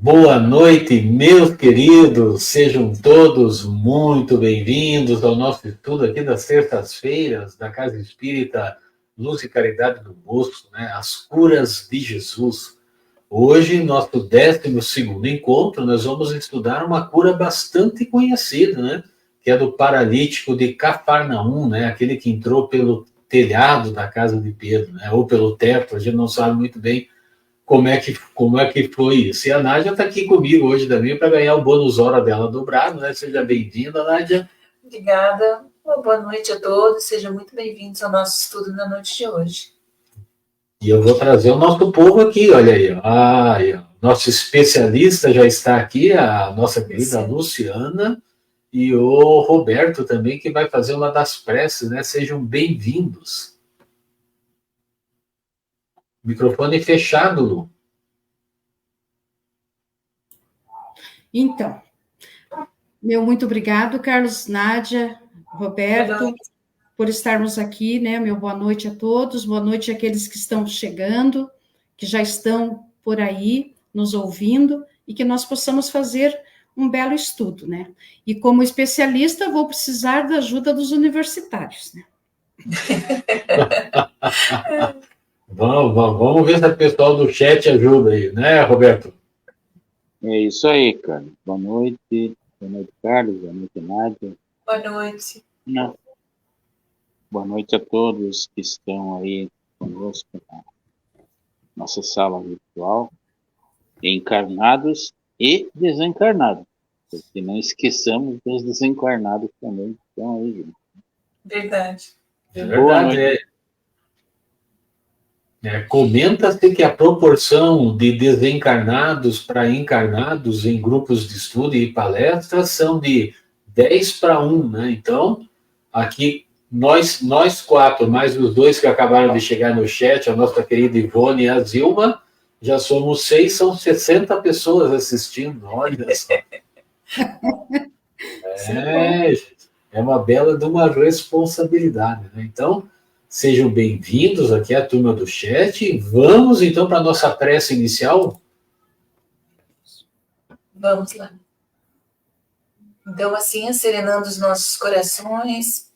Boa noite, meus queridos, sejam todos muito bem-vindos ao nosso estudo aqui das terças-feiras da Casa Espírita Luz e Caridade do Bosco, né? As curas de Jesus. Hoje, nosso 12º encontro, nós vamos estudar uma cura bastante conhecida, né? Que é do paralítico de Cafarnaum, né? Aquele que entrou pelo telhado da casa de Pedro, né? Ou pelo teto, a gente não sabe muito bem como é que foi isso. E a Nádia está aqui comigo hoje também para ganhar o bônus hora dela dobrado, né? Seja bem-vinda, Nádia. Obrigada. Boa noite a todos. Sejam muito bem-vindos ao nosso estudo na noite de hoje. E eu vou trazer o nosso povo aqui, olha aí. Nosso especialista já está aqui, a nossa querida Luciana, e o Roberto também, que vai fazer uma das preces, né? Sejam bem-vindos. Microfone fechado, Lu. Então, meu muito obrigado, Carlos, Nádia, Roberto, por estarmos aqui, né? Meu boa noite a todos, boa noite àqueles que estão chegando, que já estão por aí nos ouvindo, e que nós possamos fazer um belo estudo, né? E como especialista, vou precisar da ajuda dos universitários, né? Vamos ver se o pessoal do chat ajuda aí, né, Roberto? É isso aí, cara. Boa noite, Carlos, boa noite, Nádia. Boa noite. Boa noite a todos que estão aí conosco na nossa sala virtual, encarnados e desencarnados, porque não esqueçamos dos desencarnados também que estão aí, gente. Verdade. É verdade. Comenta-se que a proporção de desencarnados para encarnados em grupos de estudo e palestras são de 10-1, né? Então, aqui, nós quatro, mais os dois que acabaram de chegar no chat, a nossa querida Ivone e a Zilma, já somos 6, são 60 pessoas assistindo, olha só. É uma bela de uma responsabilidade, né? Então, sejam bem-vindos aqui à turma do chat. Vamos, então, para a nossa prece inicial? Vamos lá. Então, assim, serenando os nossos corações,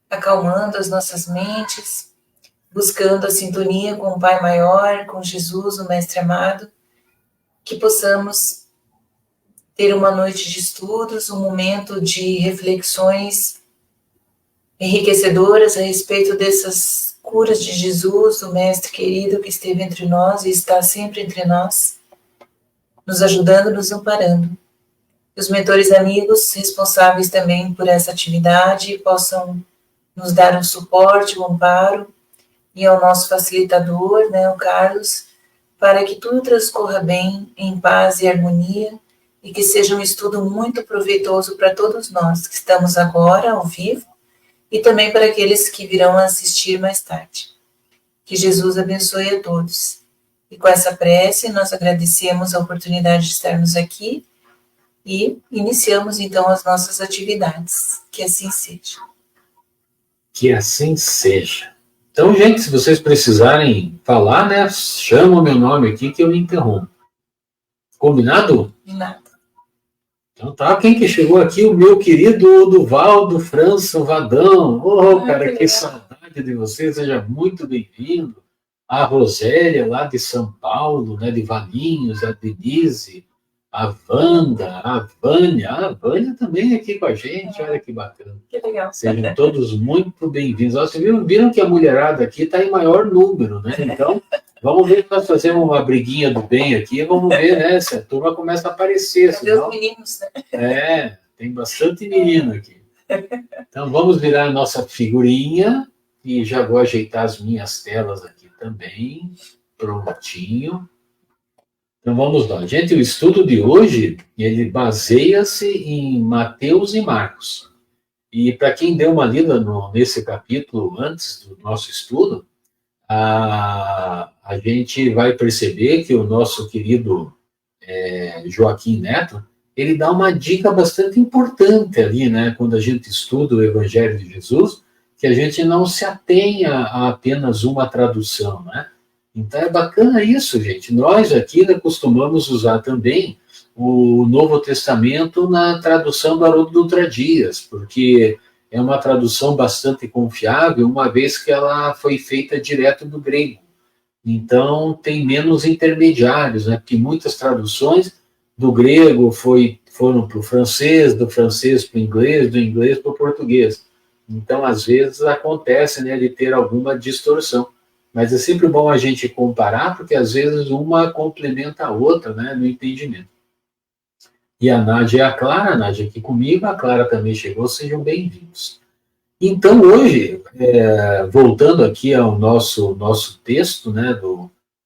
acalmando as nossas mentes, buscando a sintonia com o Pai Maior, com Jesus, o Mestre Amado, que possamos ter uma noite de estudos, um momento de reflexões enriquecedoras a respeito dessas curas de Jesus, o Mestre querido que esteve entre nós e está sempre entre nós, nos ajudando, nos amparando. E os mentores amigos responsáveis também por essa atividade possam nos dar um suporte, um amparo, e ao nosso facilitador, né, o Carlos, para que tudo transcorra bem, em paz e harmonia, e que seja um estudo muito proveitoso para todos nós que estamos agora ao vivo, e também para aqueles que virão assistir mais tarde. Que Jesus abençoe a todos. E com essa prece, nós agradecemos a oportunidade de estarmos aqui e iniciamos, então, as nossas atividades. Que assim seja. Que assim seja. Então, gente, se vocês precisarem falar, né, chama o meu nome aqui que eu interrompo. Combinado? Combinado. Então tá, quem que chegou aqui? O meu querido Duvaldo França Vadão. Cara, que saudade de você, seja muito bem-vindo. A Rosélia, lá de São Paulo, né, de Valinhos, a Denise, a Wanda, a Vânia. A Vânia também aqui com a gente, olha que bacana. Que legal. Sejam todos muito bem-vindos. Vocês viram que a mulherada aqui está em maior número, né? Então, vamos ver se nós fazemos uma briguinha do bem aqui, vamos ver, né? Se a turma começa a aparecer. Cadê os meninos, né? Tem bastante menino aqui. Então, vamos virar a nossa figurinha e já vou ajeitar as minhas telas aqui também. Prontinho. Então, vamos lá. Gente, o estudo de hoje, ele baseia-se em Mateus e Marcos. E para quem deu uma lida nesse capítulo antes do nosso estudo, a gente vai perceber que o nosso querido Joaquim Neto, ele dá uma dica bastante importante ali, né, quando a gente estuda o Evangelho de Jesus, que a gente não se atenha a apenas uma tradução, né? Então é bacana isso, gente. Nós aqui, né, costumamos usar também o Novo Testamento na tradução do Haroldo Dutra Dias, porque é uma tradução bastante confiável, uma vez que ela foi feita direto do grego. Então tem menos intermediários, né? Porque muitas traduções do grego foram para o francês, do francês para o inglês, do inglês para o português. Então, às vezes, acontece, né, de ter alguma distorção. Mas é sempre bom a gente comparar, porque às vezes uma complementa a outra, né, no entendimento. E a Nádia e a Clara aqui comigo, a Clara também chegou, sejam bem-vindos. Então, hoje, voltando aqui ao nosso texto, né,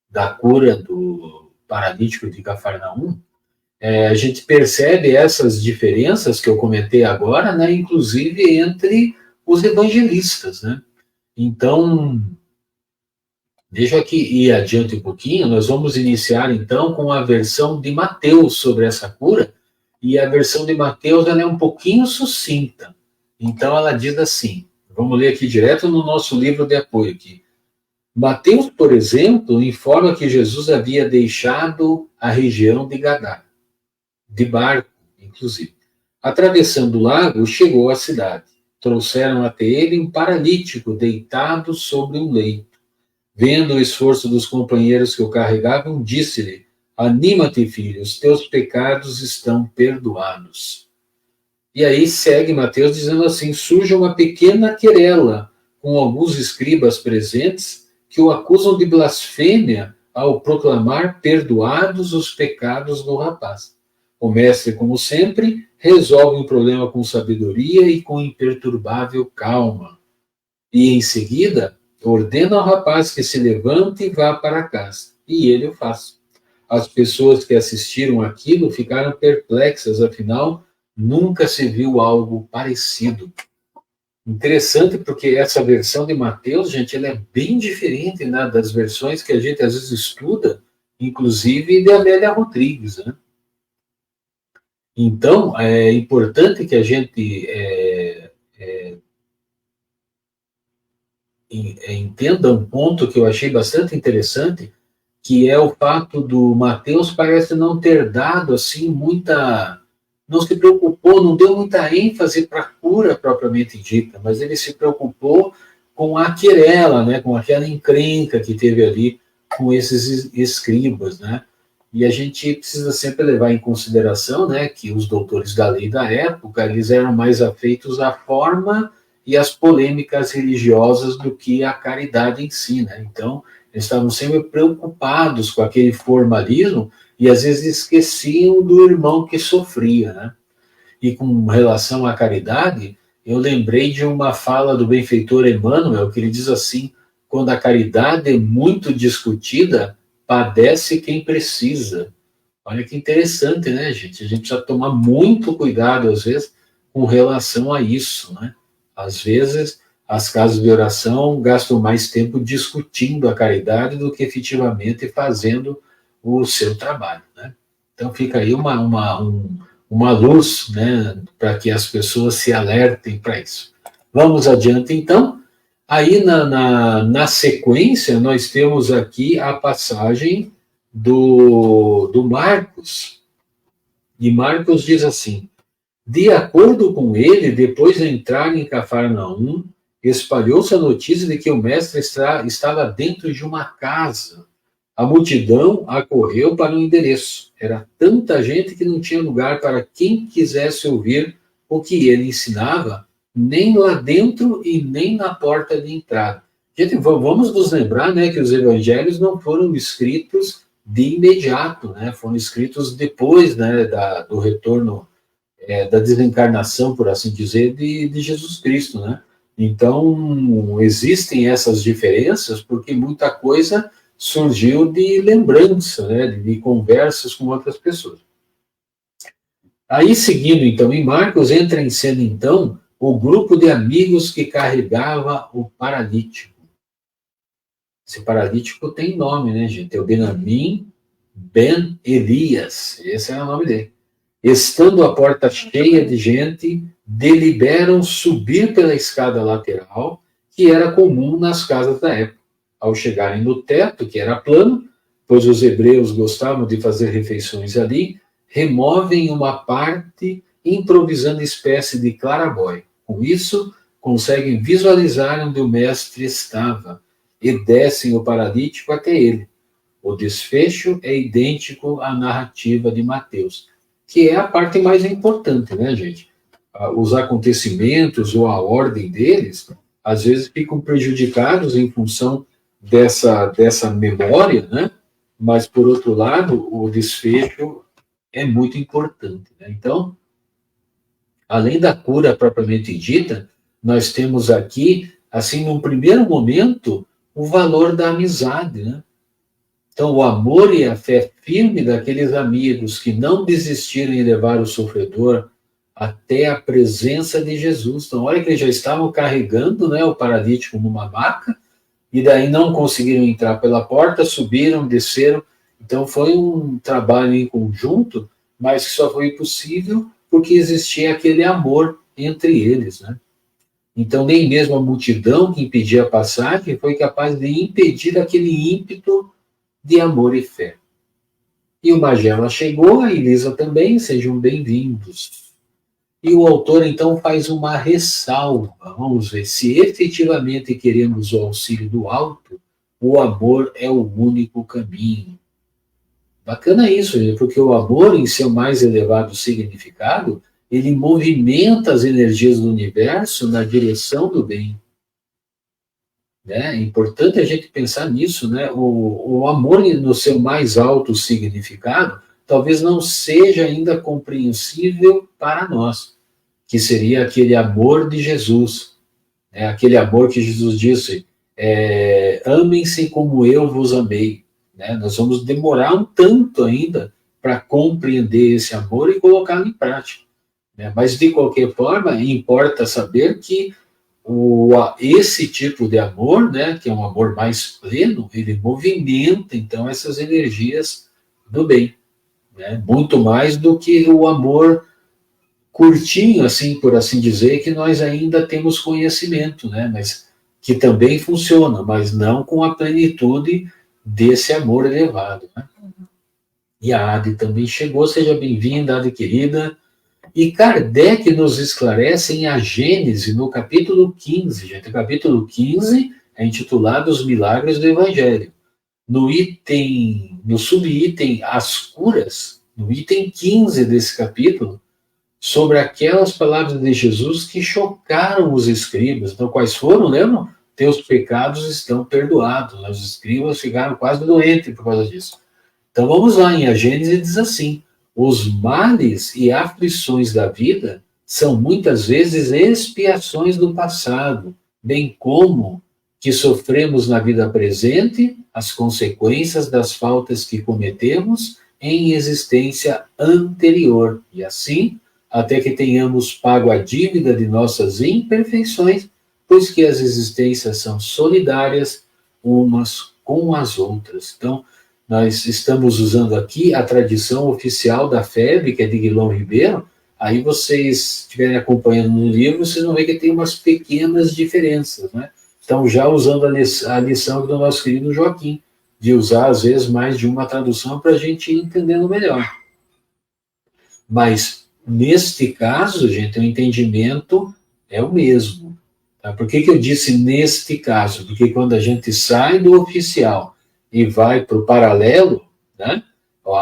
da cura do paralítico de Cafarnaum, a gente percebe essas diferenças que eu comentei agora, né, inclusive entre os evangelistas, né? Então, deixa eu aqui ir adiante um pouquinho, nós vamos iniciar então com a versão de Mateus sobre essa cura, e a versão de Mateus ela é um pouquinho sucinta. Então ela diz assim, vamos ler aqui direto no nosso livro de apoio aqui. Mateus, por exemplo, informa que Jesus havia deixado a região de Gadara, de barco, inclusive. Atravessando o lago, chegou à cidade. Trouxeram até ele um paralítico deitado sobre um leito. Vendo o esforço dos companheiros que o carregavam, disse-lhe, anima-te, filho, os teus pecados estão perdoados. E aí segue Mateus dizendo assim, surge uma pequena querela com alguns escribas presentes que o acusam de blasfêmia ao proclamar perdoados os pecados do rapaz. O mestre, como sempre, resolve o problema com sabedoria e com imperturbável calma. E, em seguida, ordena ao rapaz que se levante e vá para casa. E ele o faz. As pessoas que assistiram aquilo ficaram perplexas, afinal, nunca se viu algo parecido. Interessante, porque essa versão de Mateus, gente, ela é bem diferente, né, das versões que a gente às vezes estuda, inclusive de Amélia Rodrigues, né? Então, é importante que a gente entenda um ponto que eu achei bastante interessante, que é o fato do Mateus parece não ter dado assim não se preocupou, não deu muita ênfase para a cura propriamente dita, mas ele se preocupou com a querela, né, com aquela encrenca que teve ali com esses escribas, né? E a gente precisa sempre levar em consideração, né, que os doutores da lei da época, eles eram mais afeitos à forma e às polêmicas religiosas do que à caridade em si, né? Então, eles estavam sempre preocupados com aquele formalismo e às vezes esqueciam do irmão que sofria, né? E com relação à caridade, eu lembrei de uma fala do benfeitor Emmanuel, que ele diz assim, quando a caridade é muito discutida, padece quem precisa. Olha que interessante, né, gente? A gente precisa tomar muito cuidado, às vezes, com relação a isso, né? Às vezes, as casas de oração gastam mais tempo discutindo a caridade do que efetivamente fazendo o seu trabalho, né? Então, fica aí uma luz, né, para que as pessoas se alertem para isso. Vamos adiante, então. Aí, na sequência, nós temos aqui a passagem do Marcos. E Marcos diz assim, de acordo com ele, depois de entrar em Cafarnaum, espalhou-se a notícia de que o mestre estava dentro de uma casa. A multidão acorreu para o endereço. Era tanta gente que não tinha lugar para quem quisesse ouvir o que ele ensinava, nem lá dentro e nem na porta de entrada. Gente, vamos nos lembrar, né, que os evangelhos não foram escritos de imediato, né, foram escritos depois, né, do retorno, da desencarnação, por assim dizer, de Jesus Cristo, né? Então, existem essas diferenças porque muita coisa surgiu de lembrança, né, de conversas com outras pessoas. Aí, seguindo, então, em Marcos, entra em cena, então, o grupo de amigos que carregava o paralítico. Esse paralítico tem nome, né, gente? É o Benamim Ben Elias. Esse é o nome dele. Estando a porta cheia de gente, deliberam subir pela escada lateral, que era comum nas casas da época. ao chegarem no teto, que era plano, pois os hebreus gostavam de fazer refeições ali, removem uma parte, improvisando espécie de clarabóia. Com isso, conseguem visualizar onde o mestre estava e descem o paralítico até ele. O desfecho é idêntico à narrativa de Mateus, que é a parte mais importante, né, gente? Os acontecimentos ou a ordem deles, às vezes ficam prejudicados em função dessa memória, né? Mas, por outro lado, o desfecho é muito importante, né? Então, além da cura propriamente dita, nós temos aqui, assim, num primeiro momento, o valor da amizade, né? Então, o amor e a fé firme daqueles amigos que não desistiram em levar o sofredor até a presença de Jesus. Então, olha que eles já estavam carregando, né, o paralítico numa maca, e daí não conseguiram entrar pela porta, subiram, desceram. Então, foi um trabalho em conjunto, mas que só foi possível porque existia aquele amor entre eles, né? Então, nem mesmo a multidão que impedia a passagem foi capaz de impedir aquele ímpeto de amor e fé. E o Magela chegou, a Elisa também, sejam bem-vindos. E o autor, então, faz uma ressalva. Vamos ver, se efetivamente queremos o auxílio do alto, o amor é o único caminho. Bacana isso, porque o amor, em seu mais elevado significado, ele movimenta as energias do universo na direção do bem. É importante a gente pensar nisso, né? O amor, no seu mais alto significado, talvez não seja ainda compreensível para nós, que seria aquele amor de Jesus, né? Aquele amor que Jesus disse, amem-se como eu vos amei. Né? Nós vamos demorar um tanto ainda para compreender esse amor e colocá-lo em prática. Né? Mas, de qualquer forma, importa saber que esse tipo de amor, né, que é um amor mais pleno, ele movimenta, então, essas energias do bem. Né? Muito mais do que o amor curtinho, assim, por assim dizer, que nós ainda temos conhecimento, né? Mas que também funciona, mas não com a plenitude desse amor elevado. Né? E a Ade também chegou, seja bem-vinda, Ade querida. E Kardec nos esclarece em A Gênese, no capítulo 15, gente. O capítulo 15 é intitulado Os Milagres do Evangelho. No subitem As Curas, no item 15 desse capítulo, sobre aquelas palavras de Jesus que chocaram os escribas. Então, quais foram, lembram? Teus pecados estão perdoados. Os escribas ficaram quase doentes por causa disso. Então, vamos lá, em A Gênese diz assim: os males e aflições da vida são muitas vezes expiações do passado, bem como que sofremos na vida presente as consequências das faltas que cometemos em existência anterior, e assim, até que tenhamos pago a dívida de nossas imperfeições, pois que as existências são solidárias umas com as outras. Então, nós estamos usando aqui a tradição oficial da FEB, que é de Guilherme Ribeiro. Aí vocês estiverem acompanhando no livro, vocês vão ver que tem umas pequenas diferenças, né? Então, já usando a lição do nosso querido Joaquim, de usar, às vezes, mais de uma tradução para a gente ir entendendo melhor. Mas, neste caso, gente, o entendimento é o mesmo. Tá? Por que eu disse neste caso? Porque quando a gente sai do oficial e vai para o paralelo, né,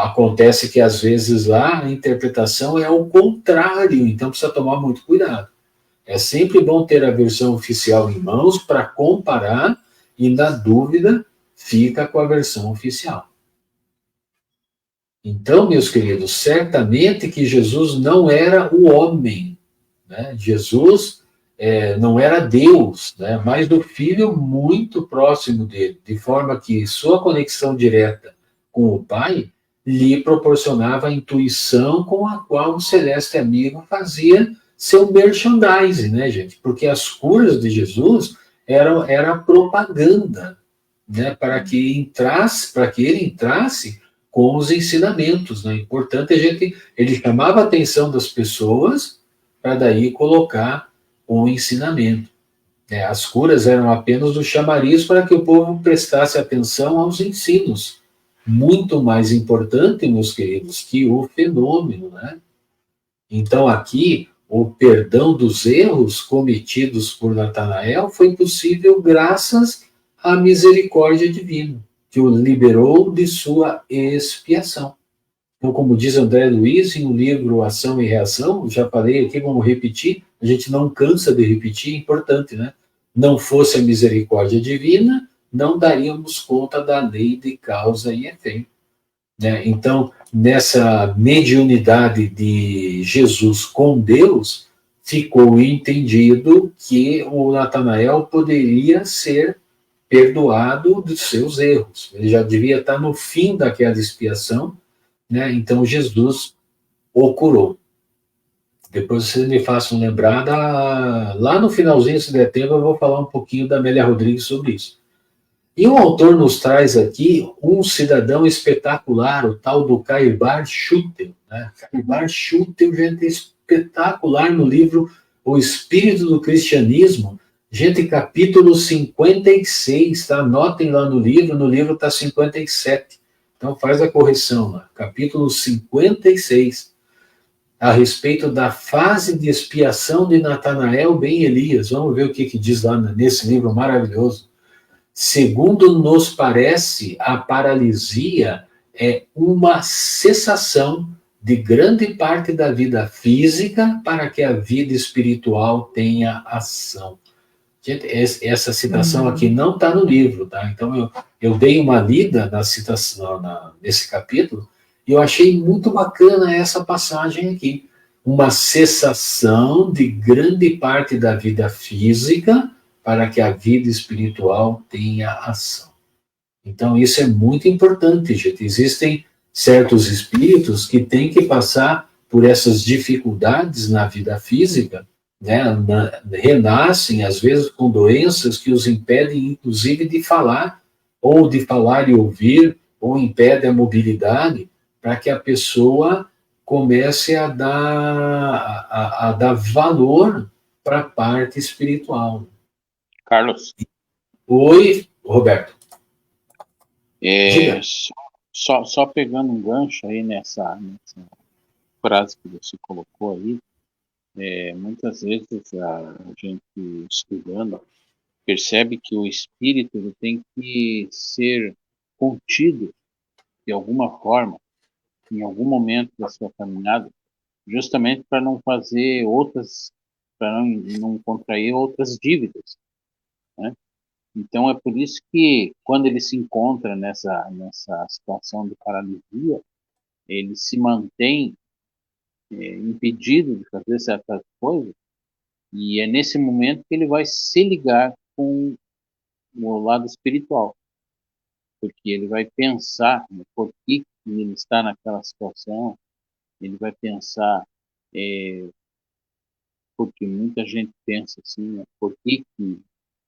acontece que às vezes lá a interpretação é o contrário, então precisa tomar muito cuidado. É sempre bom ter a versão oficial em mãos para comparar e, na dúvida, fica com a versão oficial. Então, meus queridos, certamente que Jesus não era o homem, né? Jesus não era Deus, né? Mas o Filho muito próximo dele, de forma que sua conexão direta com o Pai lhe proporcionava a intuição com a qual o celeste amigo fazia seu merchandising, né, gente? Porque as curas de Jesus era propaganda, né? Para que ele entrasse com os ensinamentos, né? Importante ele chamava a atenção das pessoas para daí colocar o ensinamento. As curas eram apenas o chamariz para que o povo prestasse atenção aos ensinos. Muito mais importante, meus queridos, que o fenômeno, né? Então, aqui, o perdão dos erros cometidos por Natanael foi possível graças à misericórdia divina, que o liberou de sua expiação. Então, como diz André Luiz em o livro Ação e Reação, já falei aqui, vamos repetir, a gente não cansa de repetir, é importante, né? Não fosse a misericórdia divina, não daríamos conta da lei de causa e efeito. Né? Então, nessa mediunidade de Jesus com Deus, ficou entendido que o Natanael poderia ser perdoado dos seus erros. Ele já devia estar no fim daquela expiação, né? Então Jesus o curou. Depois vocês me façam lembrar, lá no finalzinho, se der tempo, eu vou falar um pouquinho da Amélia Rodrigues sobre isso. E o autor nos traz aqui um cidadão espetacular, o tal do Cairbar Schutel. Né? Cairbar Schutel, gente, é espetacular no livro O Espírito do Cristianismo. Gente, capítulo 56, tá? Anotem lá no livro está 57. Então faz a correção lá. Capítulo 56, a respeito da fase de expiação de Natanael ben Elias. Vamos ver o que diz lá nesse livro maravilhoso. Segundo nos parece, a paralisia é uma cessação de grande parte da vida física para que a vida espiritual tenha ação. Gente, essa citação aqui não está no livro, tá? Então eu dei uma lida na citação, nesse capítulo, e eu achei muito bacana essa passagem aqui. Uma cessação de grande parte da vida física para que a vida espiritual tenha ação. Então, isso é muito importante, gente. Existem certos espíritos que têm que passar por essas dificuldades na vida física, né? Renascem, às vezes, com doenças que os impedem, inclusive, de falar, ou de falar e ouvir, ou impede a mobilidade, para que a pessoa comece a dar valor para a parte espiritual. Carlos. Oi, Roberto. Só pegando um gancho aí nessa frase que você colocou aí, muitas vezes a gente estudando percebe que o espírito ele tem que ser contido de alguma forma, em algum momento da sua caminhada, justamente para não fazer para não contrair outras dívidas, né? Então é por isso que quando ele se encontra nessa situação de paralisia, ele se mantém impedido de fazer certas coisas, e é nesse momento que ele vai se ligar com o lado espiritual, porque ele vai pensar por que ele está naquela situação, ele vai pensar, porque muita gente pensa assim, né, por que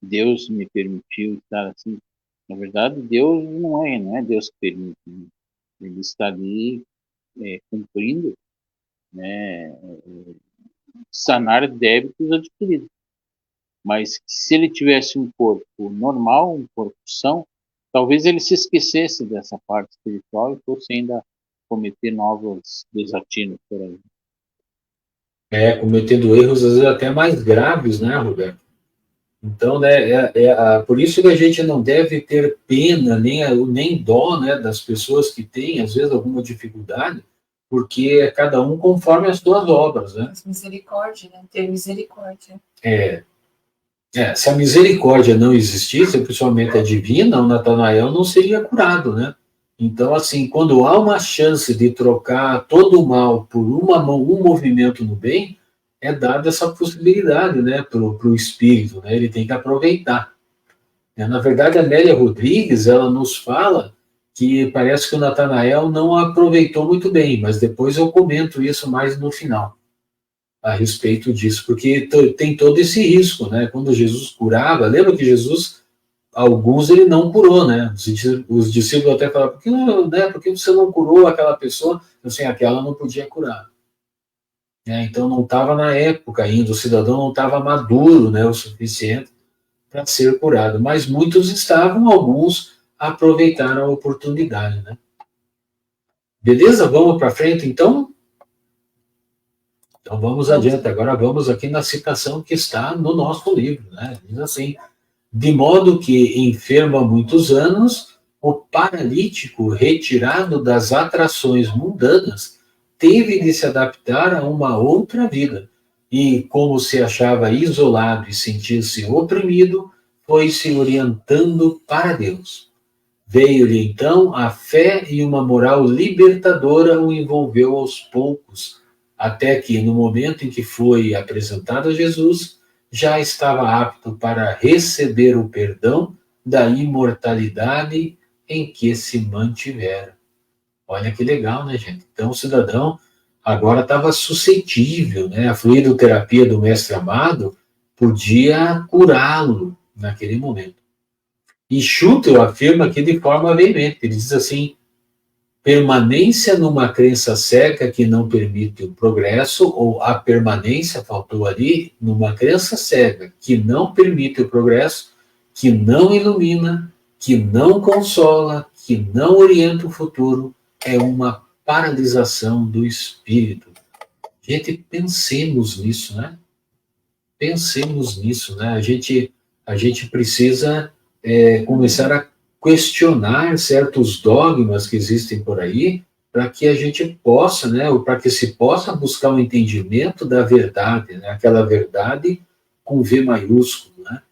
Deus me permitiu estar assim. Na verdade, Deus não é Deus que permite, né? Ele está ali cumprindo, né, sanar débitos adquiridos. Mas se ele tivesse um corpo normal, um corpo são, talvez ele se esquecesse dessa parte espiritual e fosse ainda cometer novos desatinos por aí. Cometendo erros, às vezes, até mais graves, né, Roberto? Então, né, por isso que a gente não deve ter pena, nem dó, né, das pessoas que têm, às vezes, alguma dificuldade, porque é cada um conforme as suas obras, né? Misericórdia, né? Ter misericórdia. Se a misericórdia não existisse, principalmente a divina, o Natanael não seria curado, né? Então, assim, quando há uma chance de trocar todo o mal por um movimento no bem, é dada essa possibilidade, né, para o espírito, né? Ele tem que aproveitar. Na verdade, a Amélia Rodrigues, ela nos fala que parece que o Natanael não aproveitou muito bem, mas depois eu comento isso mais no final, a respeito disso, porque tem todo esse risco, né? Quando Jesus curava, lembra que Jesus, alguns ele não curou, né? Os discípulos até falaram, por que você não curou aquela pessoa? Assim, aquela não podia curar. Então não estava na época ainda, o cidadão não estava maduro, né, o suficiente para ser curado. Mas muitos estavam, alguns aproveitaram a oportunidade, né? Beleza? Vamos para frente, então? Então vamos adiante. Agora vamos aqui na citação que está no nosso livro, né? Diz assim: de modo que, enfermo há muitos anos, o paralítico, retirado das atrações mundanas, teve de se adaptar a uma outra vida, e, como se achava isolado e sentia-se oprimido, foi se orientando para Deus. Veio-lhe então a fé, e uma moral libertadora o envolveu aos poucos, até que, no momento em que foi apresentado a Jesus, já estava apto para receber o perdão da imortalidade em que se mantivera. Olha que legal, né, gente? Então, o cidadão agora estava suscetível, né? A fluidoterapia do Mestre Amado podia curá-lo naquele momento. E Schutel afirma aqui de forma veemente, ele diz assim: permanência numa crença cega que não permite o progresso, ou a permanência, faltou ali, numa crença cega que não permite o progresso, que não ilumina, que não consola, que não orienta o futuro, é uma paralisação do espírito. Gente, pensemos nisso, né? Pensemos nisso, né? A gente precisa começar a questionar certos dogmas que existem por aí, para que a gente possa, né, ou para que se possa buscar o entendimento da verdade, né, aquela verdade com V maiúsculo, né?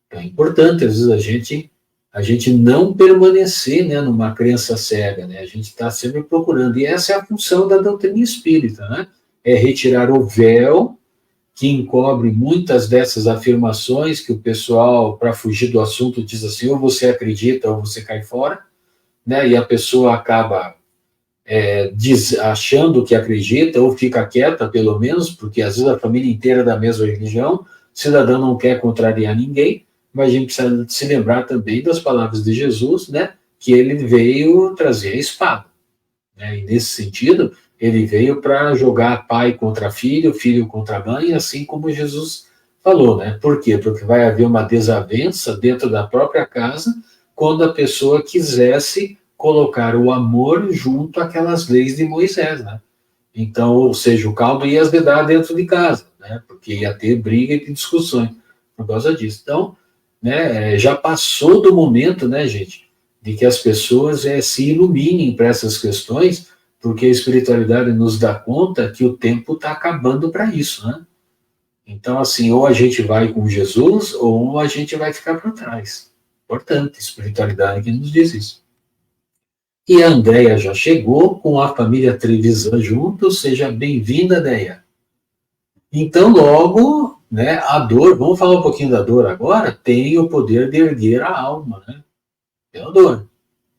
Então, é importante, às vezes, a gente não permanecer, né, numa crença cega, né? A gente está sempre procurando, e essa é a função da doutrina espírita, né? É retirar o véu que encobre muitas dessas afirmações que o pessoal, para fugir do assunto, diz assim: ou você acredita ou você cai fora, né? E a pessoa acaba achando que acredita, ou fica quieta, pelo menos, porque às vezes a família inteira é da mesma religião, o cidadão não quer contrariar ninguém, mas a gente precisa se lembrar também das palavras de Jesus, né? Que ele veio trazer a espada, né? E nesse sentido, ele veio para jogar pai contra filho, filho contra mãe, assim como Jesus falou, né? Por quê? Porque vai haver uma desavença dentro da própria casa quando a pessoa quisesse colocar o amor junto àquelas leis de Moisés, né? Então, ou seja, o caldo ia azedar dentro de casa, né? Porque ia ter briga e discussões por causa disso. Então, né, já passou do momento, né, gente, de que as pessoas se iluminem para essas questões, porque a espiritualidade nos dá conta que o tempo está acabando para isso, né? Então, assim, ou a gente vai com Jesus, ou a gente vai ficar para trás. Importante, espiritualidade que nos diz isso. E a Andréia já chegou com a família Trevisan junto, seja bem-vinda, Andréia. Então, logo, né, a dor, vamos falar um pouquinho da dor agora, tem o poder de erguer a alma, né? Pela dor.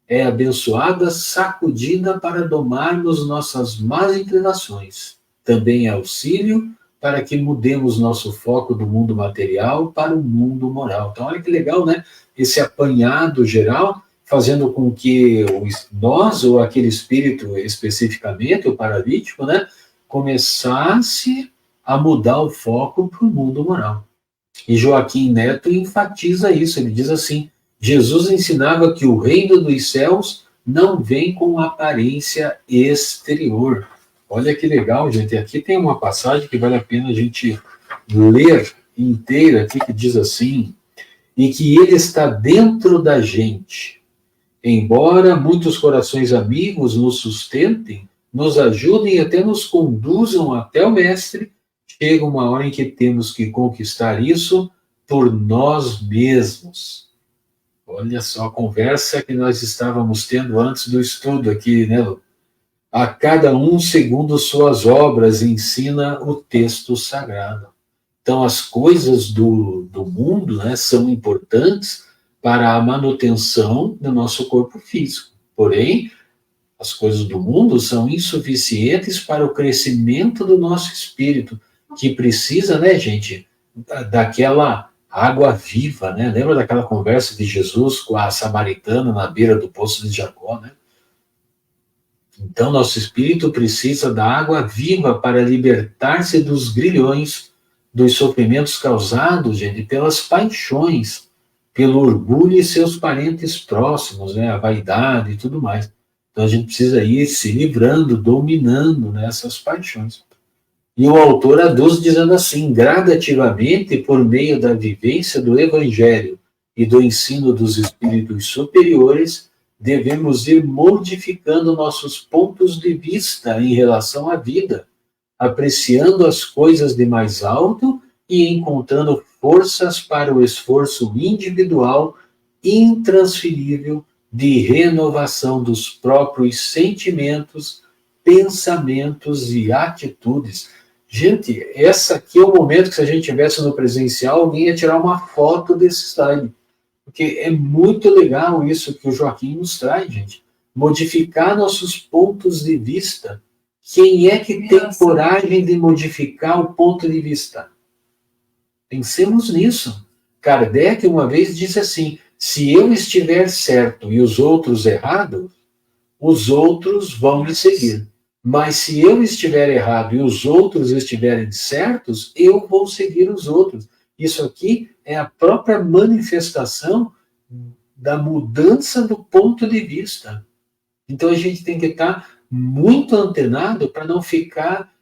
É abençoada, sacudida para domarmos nossas más inclinações. Também é auxílio para que mudemos nosso foco do mundo material para o mundo moral. Então, olha que legal, né? Esse apanhado geral, fazendo com que nós, ou aquele espírito especificamente, o paralítico, né, começasse a mudar o foco para o mundo moral. E Joaquim Neto enfatiza isso, ele diz assim: Jesus ensinava que o reino dos céus não vem com aparência exterior. Olha que legal, gente. Aqui tem uma passagem que vale a pena a gente ler inteira aqui, que diz assim: e que ele está dentro da gente. Embora muitos corações amigos nos sustentem, nos ajudem e até nos conduzam até o Mestre, chega uma hora em que temos que conquistar isso por nós mesmos. Olha só a conversa que nós estávamos tendo antes do estudo aqui, né, Lu? A cada um segundo suas obras, ensina o texto sagrado. Então, as coisas do mundo, né, são importantes para a manutenção do nosso corpo físico. Porém, as coisas do mundo são insuficientes para o crescimento do nosso espírito, que precisa, né, gente, daquela água viva, né? Lembra daquela conversa de Jesus com a samaritana na beira do poço de Jacó, né? Então, nosso espírito precisa da água viva para libertar-se dos grilhões, dos sofrimentos causados, gente, pelas paixões, pelo orgulho e seus parentes próximos, né, a vaidade e tudo mais. Então a gente precisa ir se livrando, dominando nessas paixões. E o autor aduz dizendo assim: gradativamente, por meio da vivência do Evangelho e do ensino dos espíritos superiores, devemos ir modificando nossos pontos de vista em relação à vida, apreciando as coisas de mais alto e encontrando forças para o esforço individual intransferível de renovação dos próprios sentimentos, pensamentos e atitudes. Gente, essa aqui é o momento que, se a gente estivesse no presencial, alguém ia tirar uma foto desse slide. Porque é muito legal isso que o Joaquim nos traz, gente. Modificar nossos pontos de vista. Quem é que tem coragem de modificar o ponto de vista? Pensemos nisso. Kardec uma vez disse assim: se eu estiver certo e os outros errados, os outros vão me seguir. Mas se eu estiver errado e os outros estiverem certos, eu vou seguir os outros. Isso aqui é a própria manifestação da mudança do ponto de vista. Então a gente tem que estar muito antenado para não ficar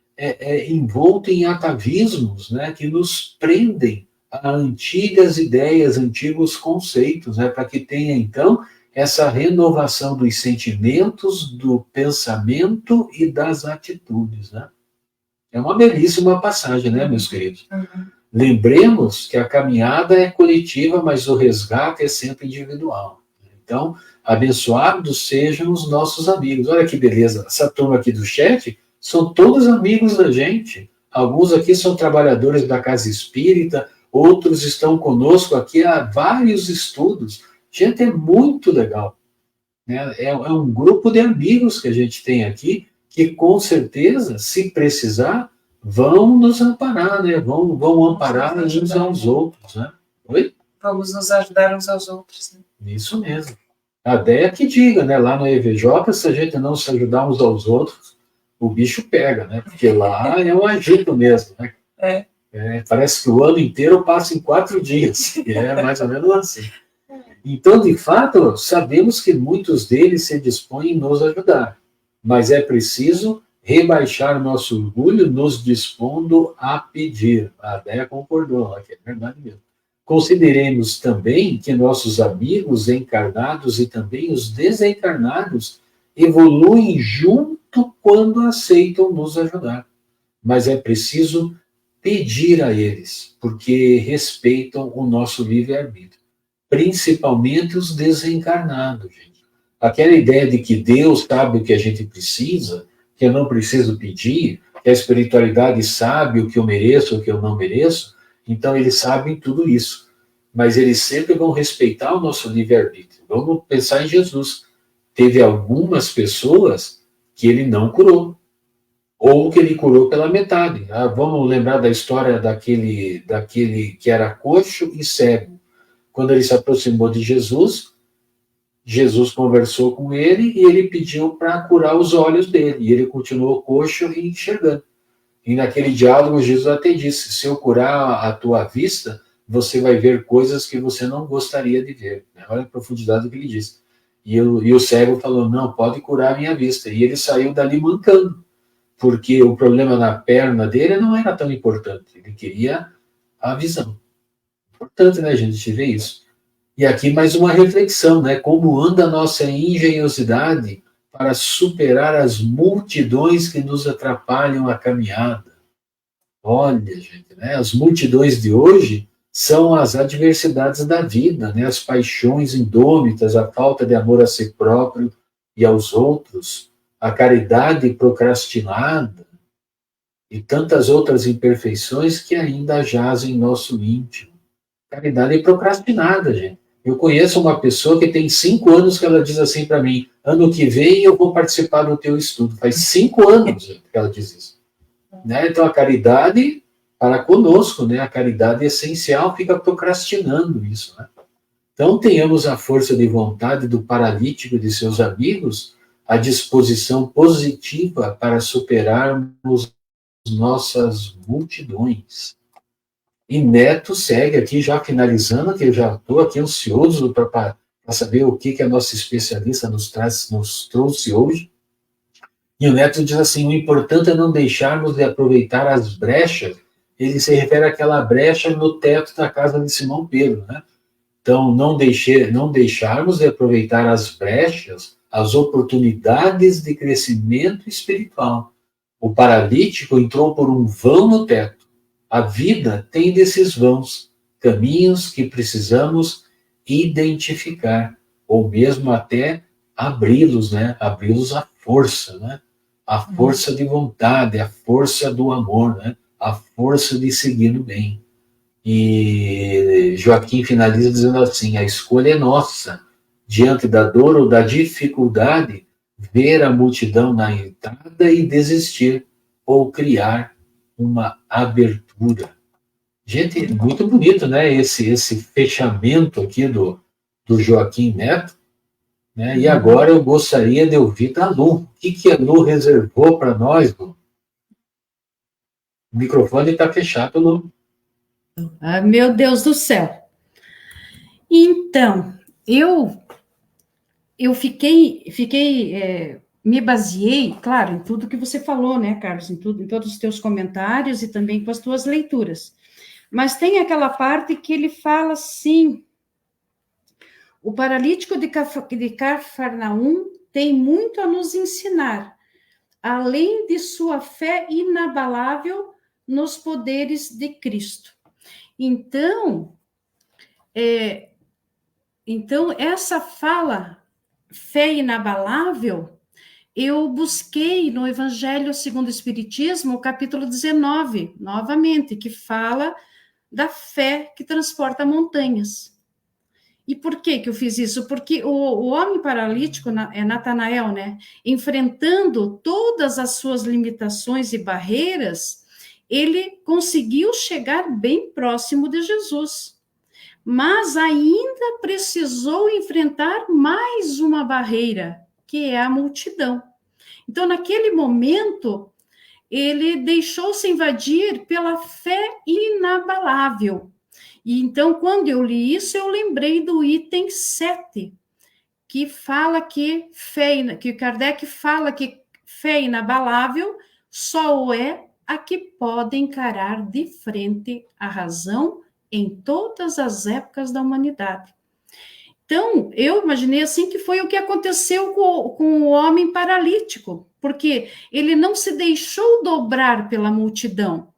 envolto em atavismos, né, que nos prendem a antigas ideias, antigos conceitos, né, para que tenha então essa renovação dos sentimentos, do pensamento e das atitudes, né? É uma belíssima passagem, né, meus queridos? Uhum. Lembremos que a caminhada é coletiva, mas o resgate é sempre individual. Então, abençoados sejam os nossos amigos. Olha que beleza, essa turma aqui do chat são todos amigos da gente. Alguns aqui são trabalhadores da Casa Espírita, outros estão conosco aqui há vários estudos. Gente, é muito legal, né? É um grupo de amigos que a gente tem aqui, que com certeza, se precisar, vão nos amparar, né? Vão amparar uns aos outros, né? Oi? Vamos nos ajudar uns aos outros, né? Isso mesmo. A ideia é que diga, né? Lá no EVJ, se a gente não se ajudar uns aos outros, o bicho pega, né? Porque lá é um agito mesmo, né? Parece que o ano inteiro passa em 4 dias. E é mais ou menos assim. Então, de fato, sabemos que muitos deles se dispõem a nos ajudar, mas é preciso rebaixar nosso orgulho, nos dispondo a pedir. A Déia concordou, que é verdade mesmo. Consideremos também que nossos amigos encarnados e também os desencarnados evoluem junto quando aceitam nos ajudar, mas é preciso pedir a eles, porque respeitam o nosso livre-arbítrio. Principalmente os desencarnados, gente. Aquela ideia de que Deus sabe o que a gente precisa, que eu não preciso pedir, que a espiritualidade sabe o que eu mereço, o que eu não mereço, então eles sabem tudo isso. Mas eles sempre vão respeitar o nosso livre-arbítrio. Vamos pensar em Jesus. Teve algumas pessoas que ele não curou, ou que ele curou pela metade. Vamos lembrar da história daquele que era coxo e cego. Quando ele se aproximou de Jesus, Jesus conversou com ele e ele pediu para curar os olhos dele. E ele continuou coxo e enxergando. E naquele diálogo, Jesus até disse: se eu curar a tua vista, você vai ver coisas que você não gostaria de ver. Olha a profundidade do que ele disse. E o cego falou: não, pode curar a minha vista. E ele saiu dali mancando, porque o problema na perna dele não era tão importante. Ele queria a visão. Importante, né, gente, a gente ver isso. E aqui mais uma reflexão, né? Como anda a nossa engenhosidade para superar as multidões que nos atrapalham a caminhada. Olha, gente, né? As multidões de hoje são as adversidades da vida, né? As paixões indômitas, a falta de amor a si próprio e aos outros, a caridade procrastinada e tantas outras imperfeições que ainda jazem em nosso íntimo. Caridade procrastinada, gente. Eu conheço uma pessoa que tem 5 anos que ela diz assim para mim: ano que vem eu vou participar do teu estudo. Faz 5 anos que ela diz isso. Né? Então a caridade para conosco, né? A caridade essencial fica procrastinando isso. Né? Então tenhamos a força de vontade do paralítico e de seus amigos, a disposição positiva para superarmos nossas multidões. E Neto segue aqui, já finalizando, que eu já estou aqui ansioso para saber o que a nossa especialista nos trouxe hoje. E o Neto diz assim, o importante é não deixarmos de aproveitar as brechas. Ele se refere àquela brecha no teto da casa de Simão Pedro, né? Então, não deixarmos de aproveitar as brechas, as oportunidades de crescimento espiritual. O paralítico entrou por um vão no teto. A vida tem desses vãos, caminhos que precisamos identificar, ou mesmo até abri-los, né? Abri-los à força, né? A força de vontade, a força do amor, né? A força de seguir no bem. E Joaquim finaliza dizendo assim, a escolha é nossa, diante da dor ou da dificuldade, ver a multidão na entrada e desistir, ou criar uma abertura. Gente, muito bonito, né? Esse fechamento aqui do Joaquim Neto, né? E agora eu gostaria de ouvir da Lu. O que a Lu reservou para nós, Lu? O microfone está fechado, Lu. Ah, meu Deus do céu. Então, eu me baseei, claro, em tudo que você falou, né, Carlos, em todos os teus comentários e também com as tuas leituras. Mas tem aquela parte que ele fala assim, o paralítico de Cafarnaum tem muito a nos ensinar, além de sua fé inabalável nos poderes de Cristo. Então, essa fala, fé inabalável, eu busquei no Evangelho segundo o Espiritismo, o capítulo 19, novamente, que fala da fé que transporta montanhas. E por que eu fiz isso? Porque o homem paralítico, Natanael, né, enfrentando todas as suas limitações e barreiras, ele conseguiu chegar bem próximo de Jesus. Mas ainda precisou enfrentar mais uma barreira, que é a multidão. Então, naquele momento, ele deixou-se invadir pela fé inabalável. E então, quando eu li isso, eu lembrei do item 7, que fala que Kardec fala que fé inabalável só o é a que pode encarar de frente a razão em todas as épocas da humanidade. Então, eu imaginei assim que foi o que aconteceu com o homem paralítico, porque ele não se deixou dobrar pela multidão,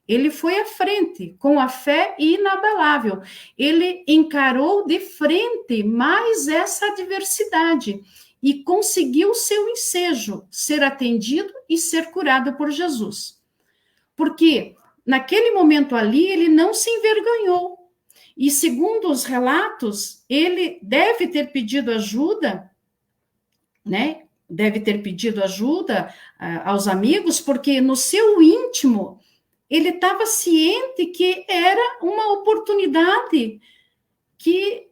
ele foi à frente, com a fé inabalável, ele encarou de frente mais essa adversidade e conseguiu seu ensejo, ser atendido e ser curado por Jesus. Porque naquele momento ali, ele não se envergonhou. E segundo os relatos, ele deve ter pedido ajuda, né? Deve ter pedido ajuda aos amigos, porque no seu íntimo, ele estava ciente que era uma oportunidade que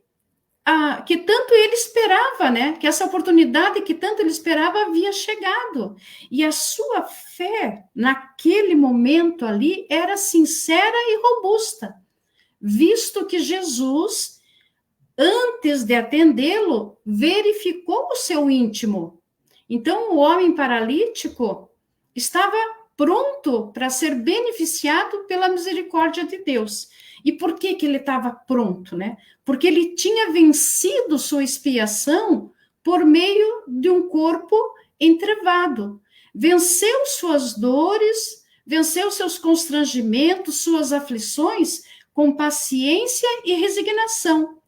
tanto ele esperava, né? Que essa oportunidade que tanto ele esperava havia chegado. E a sua fé, naquele momento ali, era sincera e robusta, visto que Jesus, antes de atendê-lo, verificou o seu íntimo. Então, o homem paralítico estava pronto para ser beneficiado pela misericórdia de Deus. E por que ele estava pronto, né? Porque ele tinha vencido sua expiação por meio de um corpo entrevado. Venceu suas dores, venceu seus constrangimentos, suas aflições, com paciência e resignação.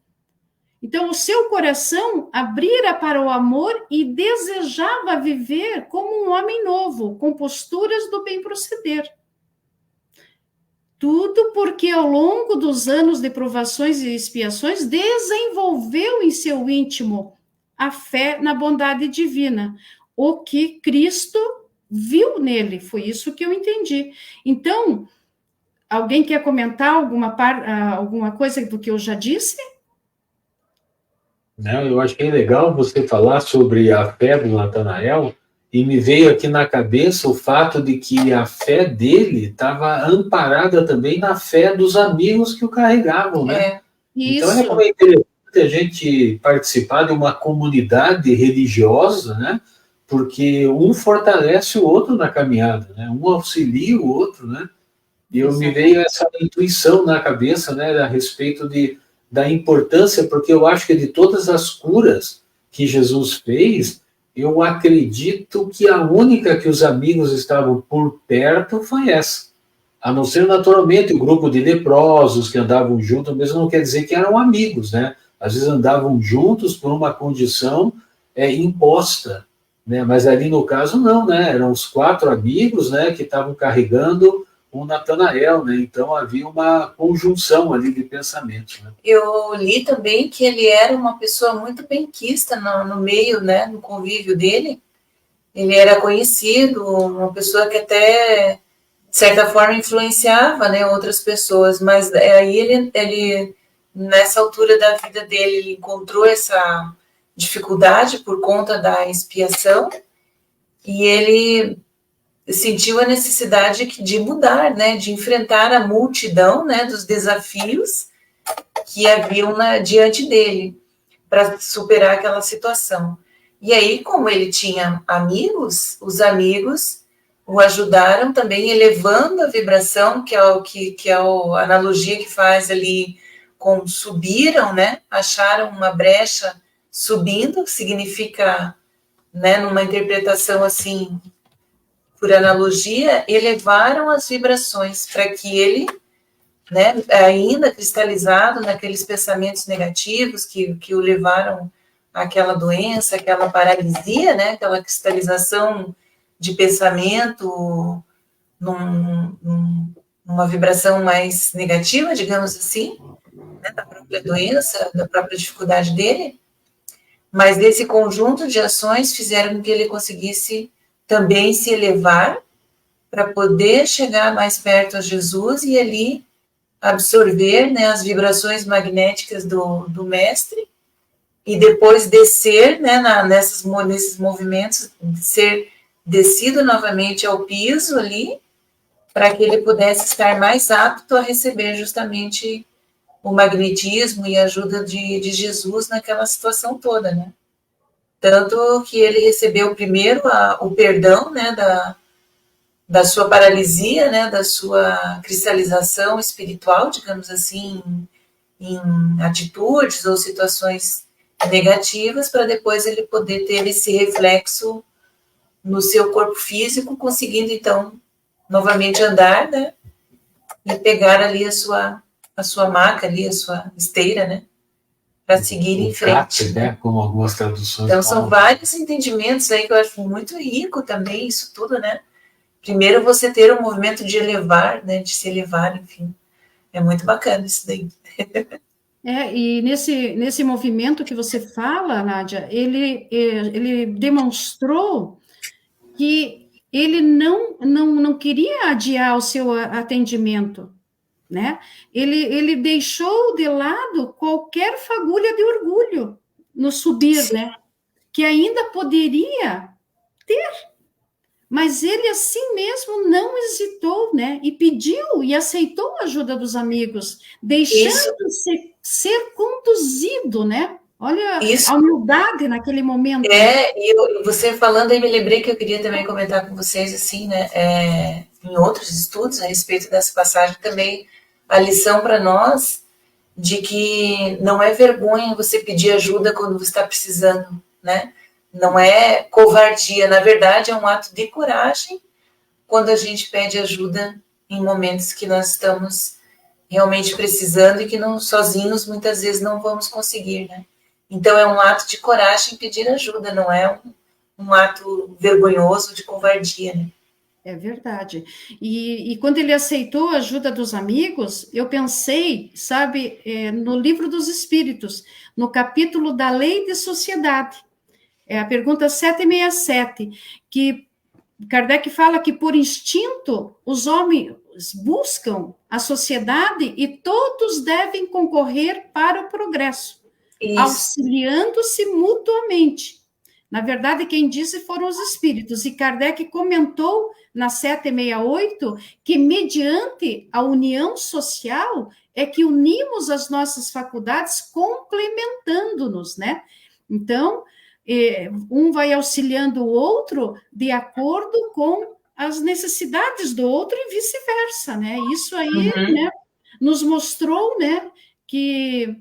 Então, o seu coração abrira para o amor e desejava viver como um homem novo, com posturas do bem proceder. Tudo porque, ao longo dos anos de provações e expiações, desenvolveu em seu íntimo a fé na bondade divina, o que Cristo viu nele. Foi isso que eu entendi. Então, alguém quer comentar alguma coisa do que eu já disse? Não, eu achei legal você falar sobre a fé do Natanael e me veio aqui na cabeça o fato de que a fé dele estava amparada também na fé dos amigos que o carregavam, né? Então é como é interessante a gente participar de uma comunidade religiosa, né? Porque um fortalece o outro na caminhada, né? Um auxilia o outro, né? E me veio essa intuição na cabeça, né, a respeito da importância, porque eu acho que de todas as curas que Jesus fez, eu acredito que a única que os amigos estavam por perto foi essa. A não ser, naturalmente, o grupo de leprosos que andavam juntos, mesmo não quer dizer que eram amigos, né? Às vezes andavam juntos por uma condição imposta, né? Mas ali no caso não, né? Eram os 4 amigos, né, que estavam carregando o Natanael, né? Então havia uma conjunção ali de pensamentos, né? Eu li também que ele era uma pessoa muito benquista no meio, né, no convívio dele. Ele era conhecido, uma pessoa que até, de certa forma, influenciava, né, outras pessoas, mas aí ele, nessa altura da vida dele, ele encontrou essa dificuldade por conta da expiação, e ele sentiu a necessidade de mudar, né, de enfrentar a multidão, né, dos desafios que haviam diante dele para superar aquela situação. E aí, como ele tinha amigos, os amigos o ajudaram também elevando a vibração, que é a analogia que faz ali com subiram, né, acharam uma brecha subindo, que significa, né, numa interpretação assim, por analogia, elevaram as vibrações para que ele, né, ainda cristalizado naqueles pensamentos negativos que o levaram àquela doença, aquela paralisia, né, aquela cristalização de pensamento numa vibração mais negativa, digamos assim, né, da própria doença, da própria dificuldade dele, mas desse conjunto de ações fizeram com que ele conseguisse também se elevar para poder chegar mais perto a Jesus e ali absorver, né, as vibrações magnéticas do mestre e depois descer, né, nesses movimentos, ser descido novamente ao piso ali, para que ele pudesse estar mais apto a receber justamente o magnetismo e a ajuda de Jesus naquela situação toda, né? Tanto que ele recebeu primeiro o perdão, né, da sua paralisia, né, da sua cristalização espiritual, digamos assim, em atitudes ou situações negativas, para depois ele poder ter esse reflexo no seu corpo físico, conseguindo então novamente andar, né, e pegar ali a sua maca ali, a sua esteira, né, para seguir em frente. Né? Como algumas traduções. Então, são vários entendimentos aí que eu acho muito rico também, isso tudo, né? Primeiro, você ter um movimento de elevar, né? De se elevar, enfim. É muito bacana isso daí. E nesse movimento que você fala, Nádia, ele demonstrou que ele não queria adiar o seu atendimento, né? Ele deixou de lado qualquer fagulha de orgulho no subir, sim, né? Que ainda poderia ter, mas ele assim mesmo não hesitou, né? E pediu e aceitou a ajuda dos amigos, deixando-se ser conduzido, né? Olha a humildade naquele momento. E você falando aí, me lembrei que eu queria também comentar com vocês, assim, né? Em outros estudos a respeito dessa passagem também, a lição para nós de que não é vergonha você pedir ajuda quando você está precisando, né? Não é covardia, na verdade é um ato de coragem quando a gente pede ajuda em momentos que nós estamos realmente precisando e que não sozinhos muitas vezes não vamos conseguir, né? Então é um ato de coragem pedir ajuda, não é um ato vergonhoso de covardia, né? É verdade. E quando ele aceitou a ajuda dos amigos, eu pensei, sabe, no Livro dos Espíritos, no capítulo da Lei de Sociedade, a pergunta 767, que Kardec fala que por instinto os homens buscam a sociedade e todos devem concorrer para o progresso, auxiliando-se mutuamente. Na verdade, quem disse foram os espíritos, e Kardec comentou na 768 que, mediante a união social, é que unimos as nossas faculdades complementando-nos, né? Então, um vai auxiliando o outro de acordo com as necessidades do outro e vice-versa, né? Isso aí, né, nos mostrou, né, que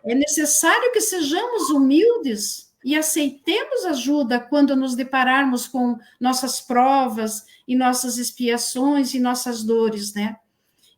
é necessário que sejamos humildes e aceitemos ajuda quando nos depararmos com nossas provas e nossas expiações e nossas dores, né?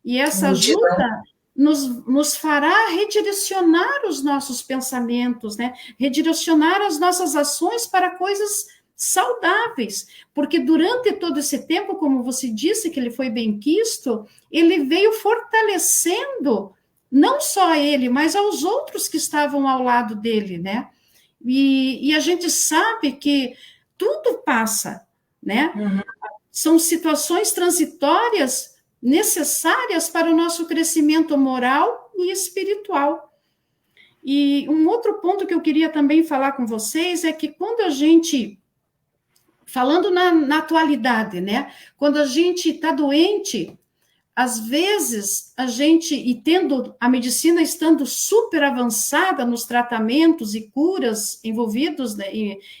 E essa ajuda nos fará redirecionar os nossos pensamentos, né? Redirecionar as nossas ações para coisas saudáveis, porque durante todo esse tempo, como você disse, que ele foi benquisto, ele veio fortalecendo não só ele, mas aos outros que estavam ao lado dele, né? E a gente sabe que tudo passa, né? São situações transitórias necessárias para o nosso crescimento moral e espiritual. E um outro ponto que eu queria também falar com vocês é que quando a gente, falando na atualidade, né? Quando a gente está doente, às vezes, a gente, e tendo a medicina estando super avançada nos tratamentos e curas envolvidos, né,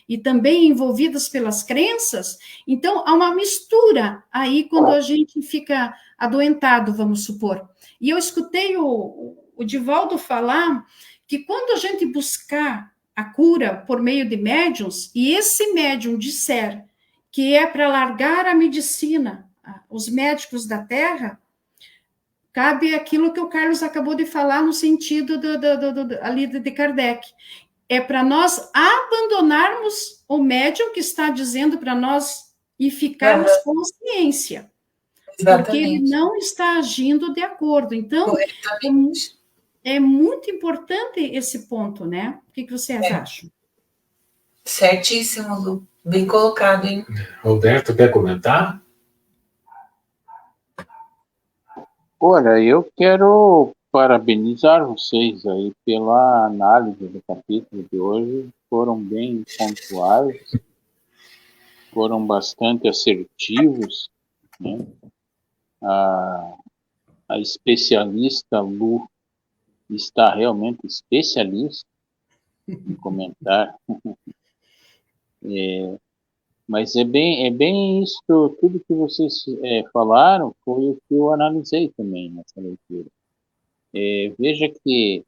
e também envolvidas pelas crenças, então há uma mistura aí quando a gente fica adoentado, vamos supor. E eu escutei o Divaldo falar que quando a gente buscar a cura por meio de médiuns, e esse médium disser que é para largar a medicina, os médicos da Terra, cabe aquilo que o Carlos acabou de falar no sentido ali de Kardec. É para nós abandonarmos o médium que está dizendo para nós e ficarmos com ciência. Exatamente. Porque ele não está agindo de acordo. Então, é muito importante esse ponto, né? O que vocês acham? Certíssimo, Lu. Bem colocado, hein? Roberto, quer comentar? Olha, eu quero parabenizar vocês aí pela análise do capítulo de hoje. Foram bem pontuais, foram bastante assertivos, né? A especialista Lu está realmente especialista em comentar. Mas é bem isso, tudo que vocês falaram foi o que eu analisei também nessa leitura. Veja que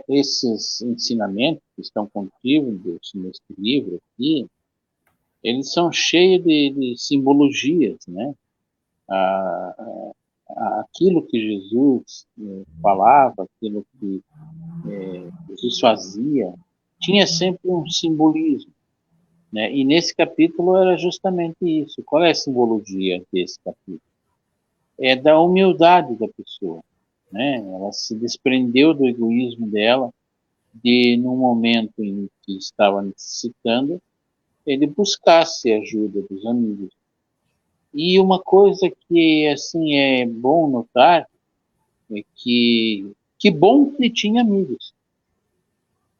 esses ensinamentos que estão contidos nesse livro aqui, eles são cheios de simbologias, né? Aquilo que Jesus falava, aquilo que Jesus fazia, tinha sempre um simbolismo, né? E nesse capítulo era justamente isso. Qual é a simbologia desse capítulo? É da humildade da pessoa, né? Ela se desprendeu do egoísmo dela, de num momento em que estava necessitando, ele buscasse a ajuda dos amigos. E uma coisa que assim é bom notar é que bom que ele tinha amigos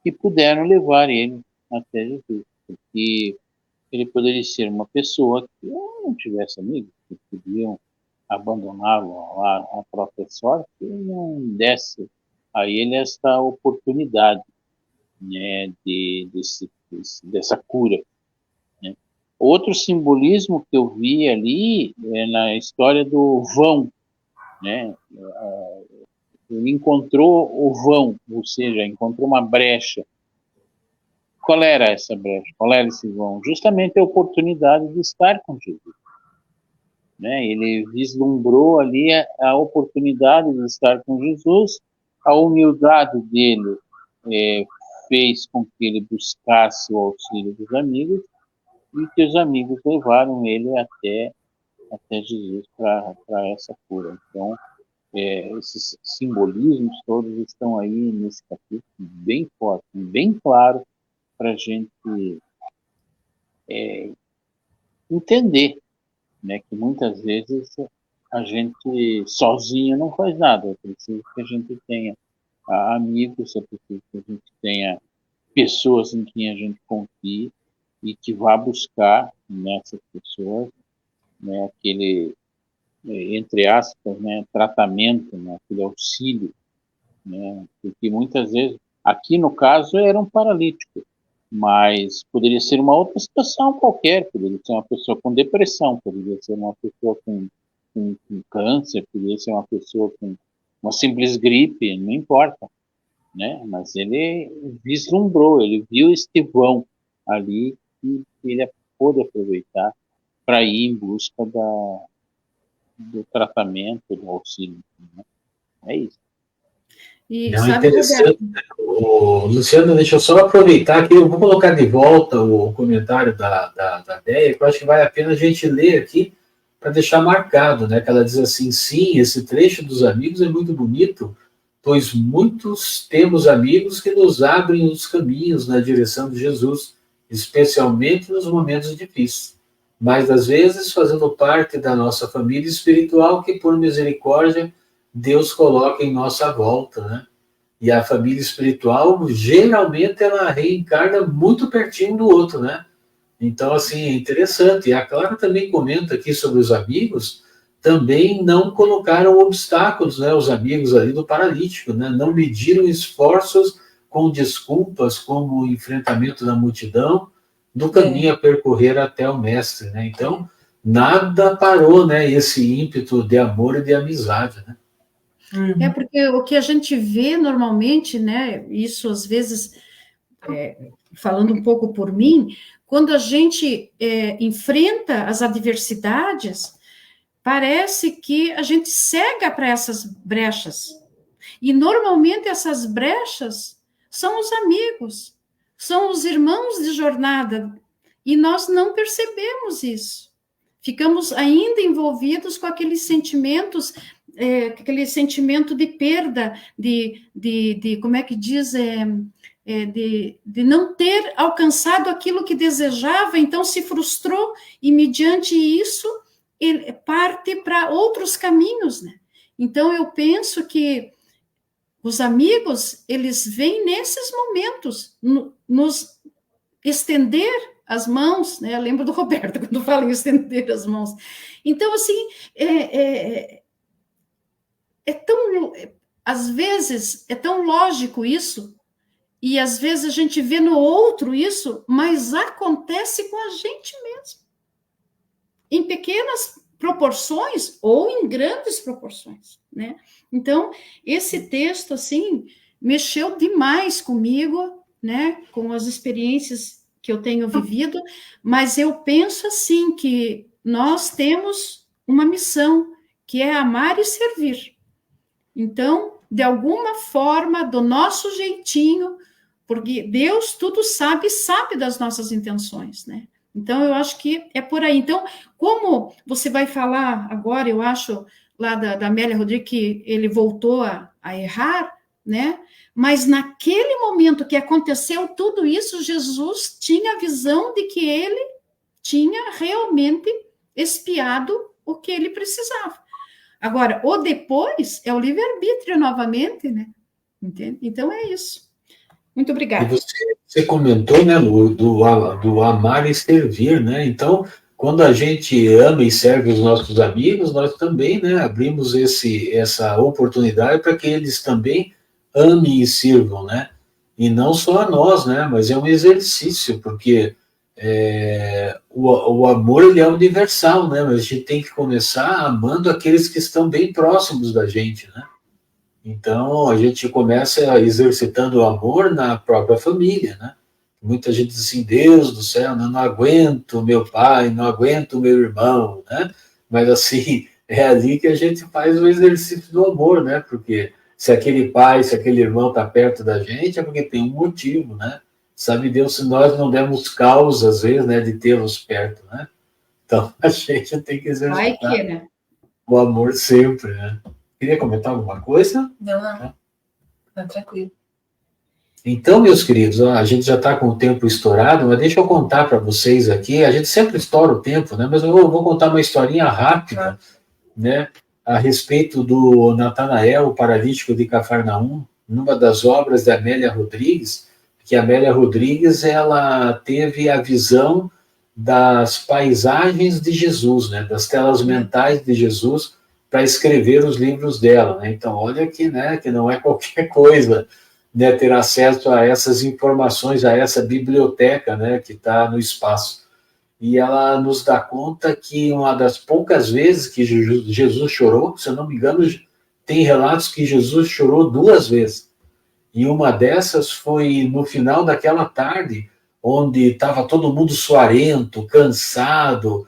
que puderam levar ele até Jesus, porque ele poderia ser uma pessoa que não tivesse amigos, que podiam abandoná-lo à própria sorte e não desse a ele esta oportunidade, né, dessa cura. Né. Outro simbolismo que eu vi ali é na história do vão, né? Ele encontrou o vão, ou seja, encontrou uma brecha. Qual era essa brecha? Qual era esse vão? Justamente a oportunidade de estar com Jesus. Né? Ele vislumbrou ali a oportunidade de estar com Jesus, a humildade dele fez com que ele buscasse o auxílio dos amigos e que os amigos levaram ele até Jesus para essa cura. Então, esses simbolismos todos estão aí nesse capítulo bem forte, bem claro para a gente entender, né, que muitas vezes a gente sozinho não faz nada, é preciso que a gente tenha amigos, é preciso que a gente tenha pessoas em quem a gente confie e que vá buscar nessas pessoas, né, aquele, entre aspas, né, tratamento, né, aquele auxílio, né, porque muitas vezes, aqui no caso era um paralítico, mas poderia ser uma outra situação qualquer, poderia ser uma pessoa com depressão, poderia ser uma pessoa com câncer, poderia ser uma pessoa com uma simples gripe, não importa, né? Mas ele vislumbrou, ele viu este vão ali e ele pôde aproveitar para ir em busca do tratamento, do auxílio, né? É isso. E Não, sabe, interessante. Roberto? Luciano, deixa eu só aproveitar aqui, eu vou colocar de volta o comentário da Déia, que eu acho que vale a pena a gente ler aqui, para deixar marcado, né? Que ela diz assim: sim, esse trecho dos amigos é muito bonito, pois muitos temos amigos que nos abrem os caminhos na direção de Jesus, especialmente nos momentos difíceis. Mas, às vezes, fazendo parte da nossa família espiritual, que, por misericórdia, Deus coloca em nossa volta, né? E a família espiritual, geralmente, ela reencarna muito pertinho do outro, né? Então, assim, é interessante. E a Clara também comenta aqui sobre os amigos, também não colocaram obstáculos, né? Os amigos ali do paralítico, né? Não mediram esforços com desculpas, como o enfrentamento da multidão, do caminho a percorrer até o mestre, né? Então, nada parou, né? Esse ímpeto de amor e de amizade, né? É porque o que a gente vê normalmente, né? Isso às vezes, falando um pouco por mim, quando a gente enfrenta as adversidades, parece que a gente cega para essas brechas. E normalmente essas brechas são os amigos, são os irmãos de jornada, e nós não percebemos isso. Ficamos ainda envolvidos com aqueles sentimentos, aquele sentimento de perda, de como é que diz, de não ter alcançado aquilo que desejava, então se frustrou, e mediante isso, ele parte para outros caminhos, né? Então, eu penso que os amigos, eles vêm nesses momentos, nos estender as mãos, né? Eu lembro do Roberto, quando fala em estender as mãos. Então, assim, às vezes, é tão lógico isso, e às vezes a gente vê no outro isso, mas acontece com a gente mesmo. Em pequenas proporções ou em grandes proporções, né? Então, esse texto, assim, mexeu demais comigo, né? Com as experiências que eu tenho vivido, mas eu penso, assim, que nós temos uma missão, que é amar e servir. Então, de alguma forma, do nosso jeitinho, porque Deus tudo sabe, sabe das nossas intenções, né? Então, eu acho que é por aí. Então, como você vai falar agora, eu acho, lá da Amélia Rodrigues, que ele voltou a errar, né? Mas naquele momento que aconteceu tudo isso, Jesus tinha a visão de que ele tinha realmente expiado o que ele precisava. Agora, o depois é o livre-arbítrio novamente, né? Entende? Então, é isso. Muito obrigada. E você comentou, né, Lu, do amar e servir, né? Então, quando a gente ama e serve os nossos amigos, nós também, né, abrimos essa oportunidade para que eles também amem e sirvam, né? E não só a nós, né? Mas é um exercício, porque o amor, ele é universal, né? Mas a gente tem que começar amando aqueles que estão bem próximos da gente, né? Então, a gente começa exercitando o amor na própria família, né? Muita gente diz assim: Deus do céu, eu não aguento meu pai, não aguento meu irmão, né? Mas, assim, é ali que a gente faz o exercício do amor, né? Porque se aquele pai, se aquele irmão está perto da gente, é porque tem um motivo, né? Sabe Deus se nós não demos causa, às vezes, né, de tê-los perto, né? Então, a gente tem que exercitar né? o amor sempre, né? Queria comentar alguma coisa? Não. Tá tranquilo. Então, meus queridos, a gente já está com o tempo estourado, mas deixa eu contar para vocês aqui. A gente sempre estoura o tempo, né? Mas eu vou contar uma historinha rápida, né? A respeito do Natanael, o paralítico de Cafarnaum, numa das obras da Amélia Rodrigues, que a Amélia Rodrigues ela teve a visão das paisagens de Jesus, né, das telas mentais de Jesus para escrever os livros dela, né? Então, olha que, né, que não é qualquer coisa, né, ter acesso a essas informações, a essa biblioteca, né, que está no espaço. E ela nos dá conta que uma das poucas vezes que Jesus chorou, se eu não me engano, tem relatos que Jesus chorou 2 vezes. E uma dessas foi no final daquela tarde, onde estava todo mundo suarento, cansado.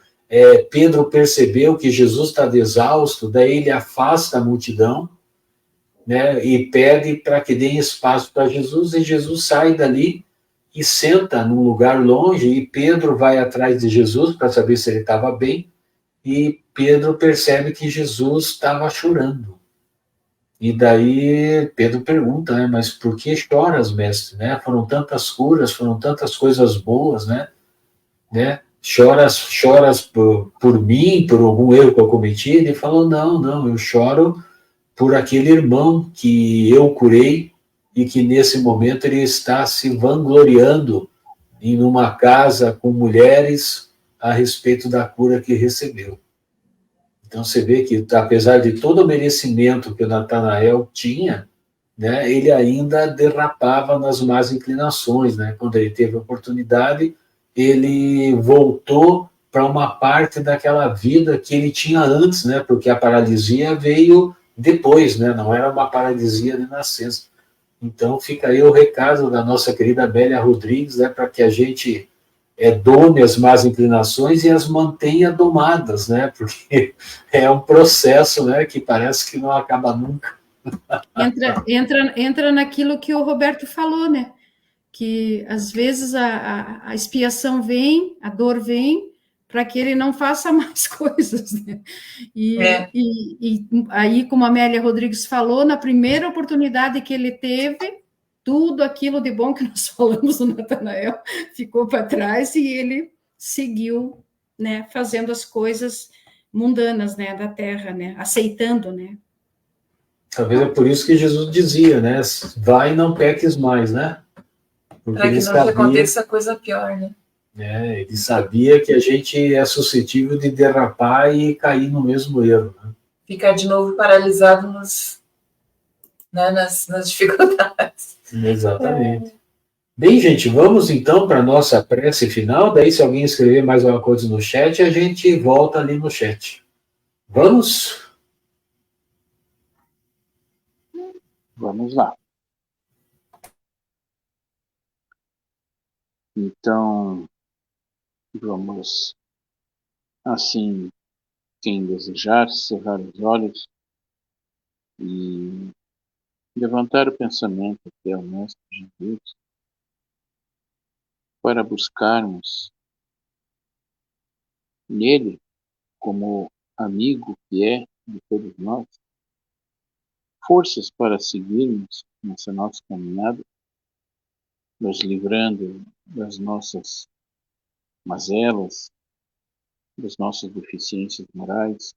Pedro percebeu que Jesus estava exausto, daí ele afasta a multidão, né, e pede para que deem espaço para Jesus, e Jesus sai dali e senta num lugar longe, e Pedro vai atrás de Jesus para saber se ele estava bem, e Pedro percebe que Jesus estava chorando. E daí Pedro pergunta, né, mas por que choras, mestre? Né? Foram tantas curas, foram tantas coisas boas, né? Choras por mim, por algum erro que eu cometi? Ele falou, não, eu choro por aquele irmão que eu curei e que nesse momento ele está se vangloriando em uma casa com mulheres a respeito da cura que recebeu. Então você vê que, apesar de todo o merecimento que o Natanael tinha, né, ele ainda derrapava nas más inclinações, né? Quando ele teve a oportunidade, ele voltou para uma parte daquela vida que ele tinha antes, né? Porque a paralisia veio depois, né? Não era uma paralisia de nascença. Então fica aí o recado da nossa querida Bélia Rodrigues, né? Para que a gente dome as más inclinações e as mantenha domadas, né? Porque é um processo, né? Que parece que não acaba nunca. Entra naquilo que o Roberto falou, né? Que às vezes a expiação vem, a dor vem, para que ele não faça mais coisas, né? E aí, como a Amélia Rodrigues falou, na primeira oportunidade que ele teve, tudo aquilo de bom que nós falamos do Natanael ficou para trás e ele seguiu, né, fazendo as coisas mundanas, né, da terra, né, aceitando, né. Talvez é por isso que Jesus dizia, né? Vai e não peques mais, né? Porque Para que não aconteça coisa pior, né? Ele sabia que a gente é suscetível de derrapar e cair no mesmo erro. Né? Ficar de novo paralisado nas dificuldades. Exatamente. Bem, gente, vamos então para a nossa prece final. Daí, se alguém escrever mais alguma coisa no chat, a gente volta ali no chat. Vamos? Vamos lá. Então, vamos, assim, quem desejar, cerrar os olhos e levantar o pensamento até o Mestre Jesus para buscarmos nele, como amigo que é de todos nós, forças para seguirmos nessa nossa caminhada, nos livrando das nossas mazelas, das nossas deficiências morais,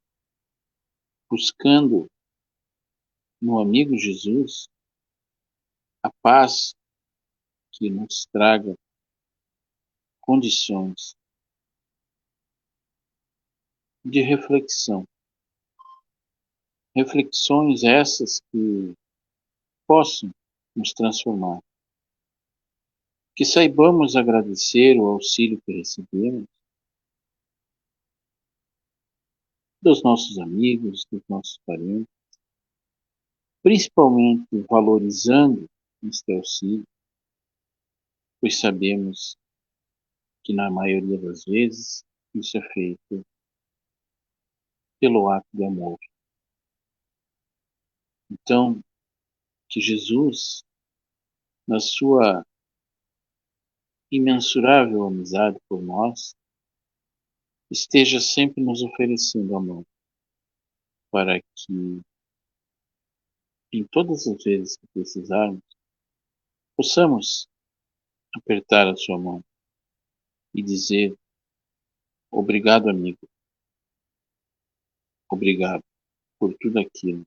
buscando no amigo Jesus a paz que nos traga condições de reflexão. Reflexões essas que possam nos transformar. Que saibamos agradecer o auxílio que recebemos dos nossos amigos, dos nossos parentes, principalmente valorizando este auxílio, pois sabemos que na maioria das vezes isso é feito pelo ato de amor. Então, que Jesus, na sua imensurável amizade por nós, esteja sempre nos oferecendo a mão, para que, em todas as vezes que precisarmos, possamos apertar a sua mão e dizer: obrigado, amigo, obrigado por tudo aquilo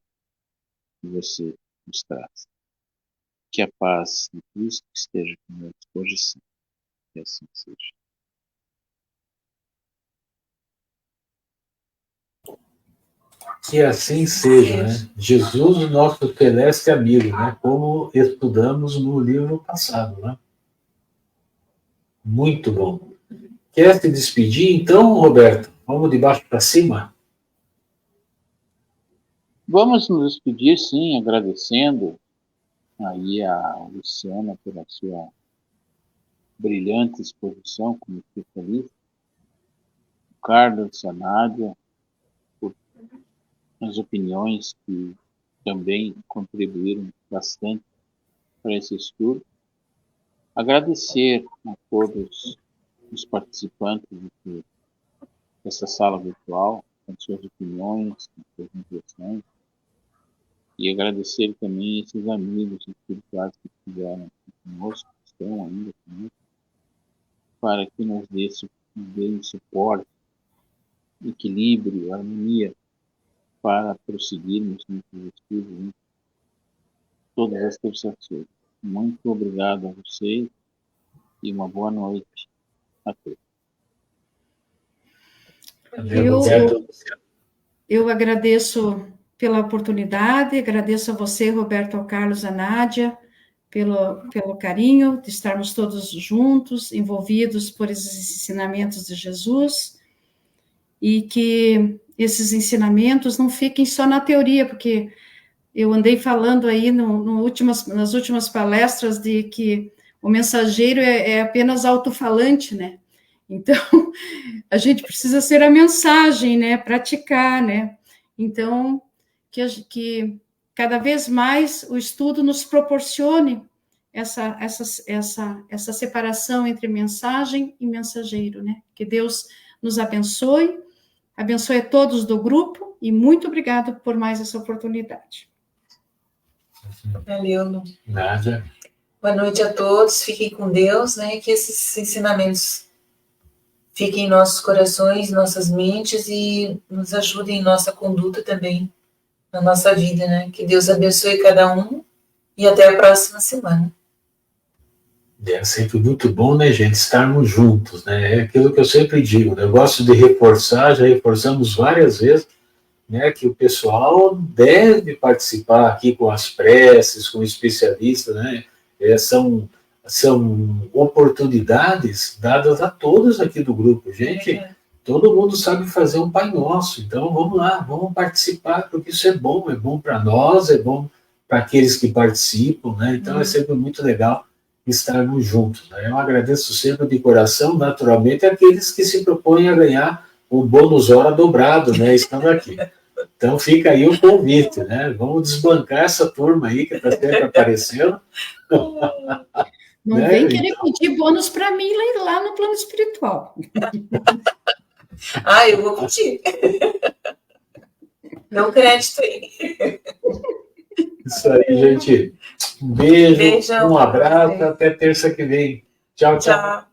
que você nos traz. Que a paz de Cristo esteja conosco hoje e sempre. Que assim seja. Que assim seja, né? Jesus, o nosso celeste amigo, né? Como estudamos no livro passado, né? Muito bom. Quer se despedir, então, Roberto? Vamos de baixo para cima? Vamos nos despedir, sim, agradecendo aí a Luciana pela sua brilhante exposição como especialista, o Carlos, a Nádia, por as opiniões que também contribuíram bastante para esse estudo. Agradecer a todos os participantes dessa sala virtual, com suas opiniões, com suas impressões, e agradecer também esses amigos espirituais que estiveram aqui conosco, que estão ainda conosco, para que nos deem suporte, equilíbrio, harmonia, para prosseguirmos nesses estudos todas as terças-feiras. Muito obrigado a vocês e uma boa noite a todos. Eu agradeço pela oportunidade, agradeço a você, Roberto, ao Carlos, a Nádia, pelo carinho de estarmos todos juntos, envolvidos por esses ensinamentos de Jesus, e que esses ensinamentos não fiquem só na teoria, porque eu andei falando aí nas últimas palestras de que o mensageiro é apenas alto-falante, né? Então, a gente precisa ser a mensagem, né? Praticar, né? Então, que cada vez mais o estudo nos proporcione essa separação entre mensagem e mensageiro, né? Que Deus nos abençoe a todos do grupo e muito obrigado por mais essa oportunidade. Valeu, Nádia. Boa noite a todos, fiquem com Deus, né? Que esses ensinamentos fiquem em nossos corações, nossas mentes e nos ajudem em nossa conduta também, na nossa vida, né? Que Deus abençoe cada um e até a próxima semana. É sempre muito bom, né, gente, estarmos juntos, né? É aquilo que eu sempre digo, né? Eu gosto de reforçar, já reforçamos várias vezes, né, que o pessoal deve participar aqui com as preces, com especialistas, né? São oportunidades dadas a todos aqui do grupo. Gente, todo mundo sabe fazer um Pai Nosso, então vamos lá, vamos participar, porque isso é bom para nós, é bom para aqueles que participam, né? Então é sempre muito legal estarmos juntos, né? Eu agradeço sempre de coração, naturalmente, aqueles que se propõem a ganhar o bônus hora dobrado, né? Estão aqui. Então fica aí o convite, né? Vamos desbancar essa turma aí que está sempre aparecendo. Não né? vem querer pedir bônus para mim lá no plano espiritual. Eu vou pedir. Dá um crédito aí. Isso aí, gente. Um beijo, um abraço, até terça que vem. Tchau, tchau.